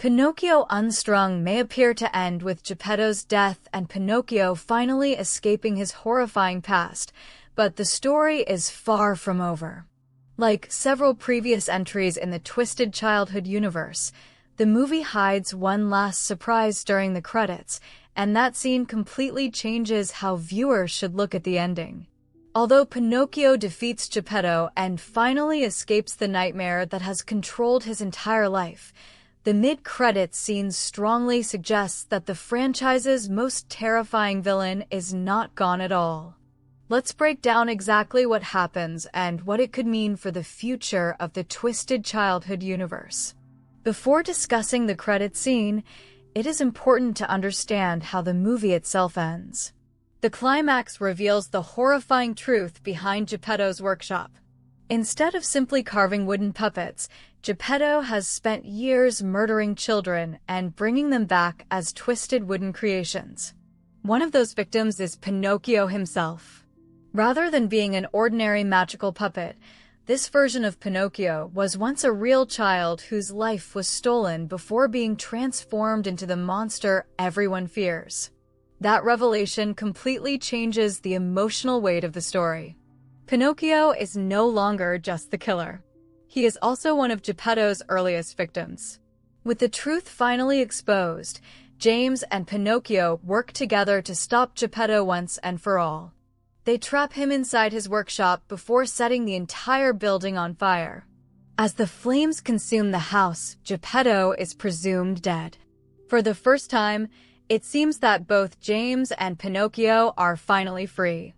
Pinocchio Unstrung may appear to end with Geppetto's death and Pinocchio finally escaping his horrifying past, but the story is far from over. Like several previous entries in the Twisted Childhood universe, the movie hides one last surprise during the credits, and that scene completely changes how viewers should look at the ending. Although Pinocchio defeats Geppetto and finally escapes the nightmare that has controlled his entire life, the mid-credits scene strongly suggests that the franchise's most terrifying villain is not gone at all. Let's break down exactly what happens and what it could mean for the future of the Twisted Childhood universe. Before discussing the credit scene, it is important to understand how the movie itself ends. The climax reveals the horrifying truth behind Geppetto's workshop. Instead of simply carving wooden puppets, Geppetto has spent years murdering children and bringing them back as twisted wooden creations. One of those victims is Pinocchio himself. Rather than being an ordinary magical puppet, this version of Pinocchio was once a real child whose life was stolen before being transformed into the monster everyone fears. That revelation completely changes the emotional weight of the story. Pinocchio is no longer just the killer. He is also one of Geppetto's earliest victims. With the truth finally exposed, James and Pinocchio work together to stop Geppetto once and for all. They trap him inside his workshop before setting the entire building on fire. As the flames consume the house, Geppetto is presumed dead. For the first time, it seems that both James and Pinocchio are finally free.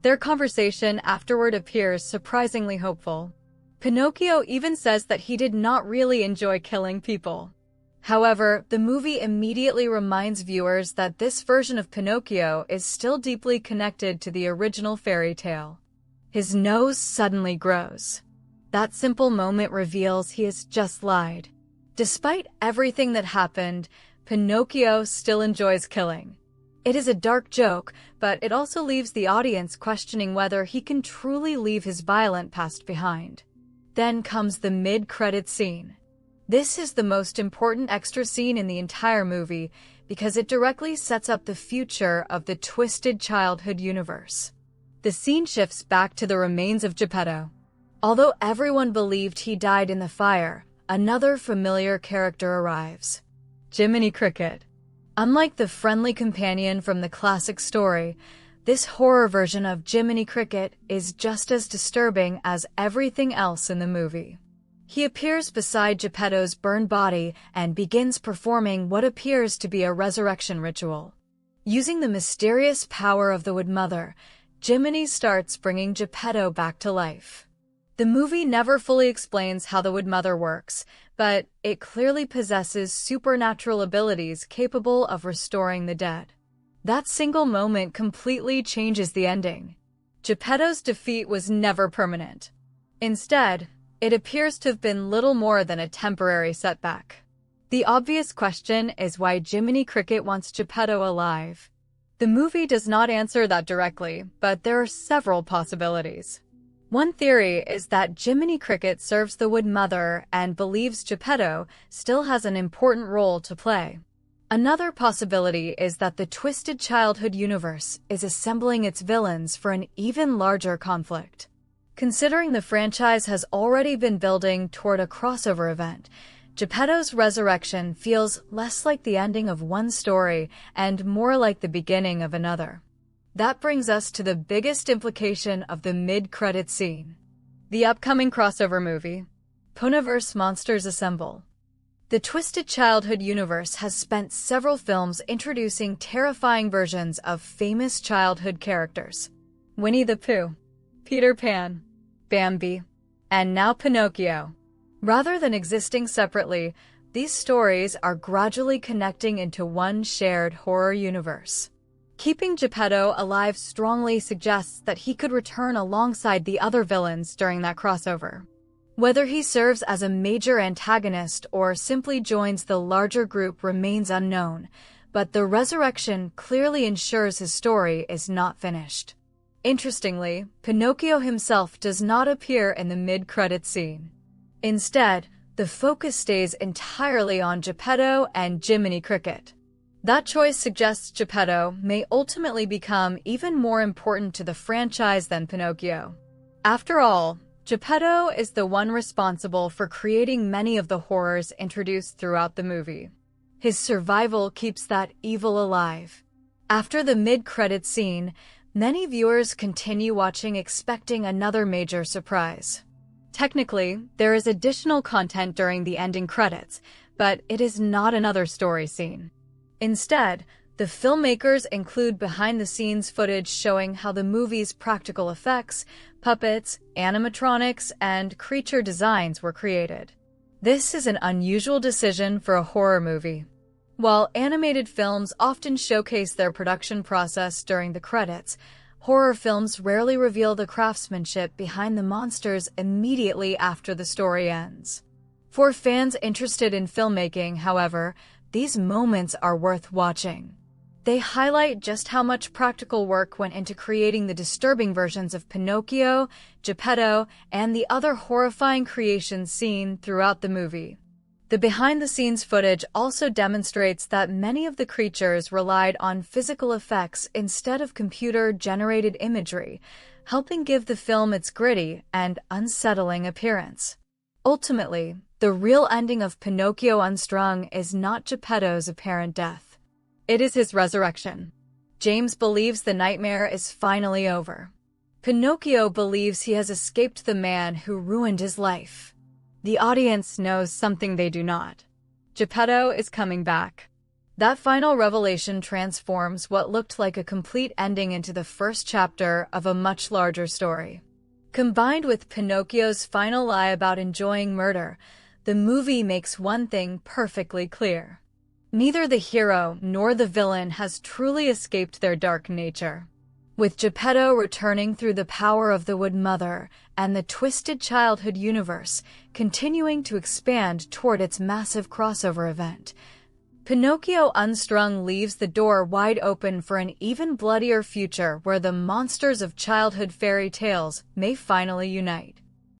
Their conversation afterward appears surprisingly hopeful. Pinocchio even says that he did not really enjoy killing people. However, the movie immediately reminds viewers that this version of Pinocchio is still deeply connected to the original fairy tale. His nose suddenly grows. That simple moment reveals he has just lied. Despite everything that happened, Pinocchio still enjoys killing. It is a dark joke, but it also leaves the audience questioning whether he can truly leave his violent past behind. Then comes the mid-credits scene. This is the most important extra scene in the entire movie because it directly sets up the future of the Twisted Childhood universe. The scene shifts back to the remains of Geppetto. Although everyone believed he died in the fire, another familiar character arrives. Jiminy Cricket. Unlike the friendly companion from the classic story, this horror version of Jiminy Cricket is just as disturbing as everything else in the movie. He appears beside Geppetto's burned body and begins performing what appears to be a resurrection ritual. Using the mysterious power of the Wood Mother, Jiminy starts bringing Geppetto back to life. The movie never fully explains how the Wood Mother works, but it clearly possesses supernatural abilities capable of restoring the dead. That single moment completely changes the ending. Geppetto's defeat was never permanent. Instead, it appears to have been little more than a temporary setback. The obvious question is why Jiminy Cricket wants Geppetto alive. The movie does not answer that directly, but there are several possibilities. One theory is that Jiminy Cricket serves the Wood Mother and believes Geppetto still has an important role to play. Another possibility is that the Twisted Childhood universe is assembling its villains for an even larger conflict. Considering the franchise has already been building toward a crossover event, Geppetto's resurrection feels less like the ending of one story and more like the beginning of another. That brings us to the biggest implication of the mid-credits scene. The upcoming crossover movie, Poohniverse Monsters Assemble. The Twisted Childhood universe has spent several films introducing terrifying versions of famous childhood characters. Winnie the Pooh, Peter Pan, Bambi, and now Pinocchio. Rather than existing separately, these stories are gradually connecting into one shared horror universe. Keeping Geppetto alive strongly suggests that he could return alongside the other villains during that crossover. Whether he serves as a major antagonist or simply joins the larger group remains unknown, but the resurrection clearly ensures his story is not finished. Interestingly, Pinocchio himself does not appear in the mid-credits scene. Instead, the focus stays entirely on Geppetto and Jiminy Cricket. That choice suggests Geppetto may ultimately become even more important to the franchise than Pinocchio. After all, Geppetto is the one responsible for creating many of the horrors introduced throughout the movie. His survival keeps that evil alive. After the mid-credits scene, many viewers continue watching expecting another major surprise. Technically, there is additional content during the ending credits, but it is not another story scene. Instead, the filmmakers include behind-the-scenes footage showing how the movie's practical effects, puppets, animatronics, and creature designs were created. This is an unusual decision for a horror movie. While animated films often showcase their production process during the credits, horror films rarely reveal the craftsmanship behind the monsters immediately after the story ends. For fans interested in filmmaking, however, these moments are worth watching. They highlight just how much practical work went into creating the disturbing versions of Pinocchio, Geppetto, and the other horrifying creations seen throughout the movie. The behind-the-scenes footage also demonstrates that many of the creatures relied on physical effects instead of computer-generated imagery, helping give the film its gritty and unsettling appearance. Ultimately, the real ending of Pinocchio Unstrung is not Geppetto's apparent death. It is his resurrection. James believes the nightmare is finally over. Pinocchio believes he has escaped the man who ruined his life. The audience knows something they do not. Geppetto is coming back. That final revelation transforms what looked like a complete ending into the first chapter of a much larger story. Combined with Pinocchio's final lie about enjoying murder, the movie makes one thing perfectly clear. Neither the hero nor the villain has truly escaped their dark nature. With Geppetto returning through the power of the Wood Mother and the twisted childhood universe continuing to expand toward its massive crossover event, Pinocchio Unstrung leaves the door wide open for an even bloodier future where the monsters of childhood fairy tales may finally unite.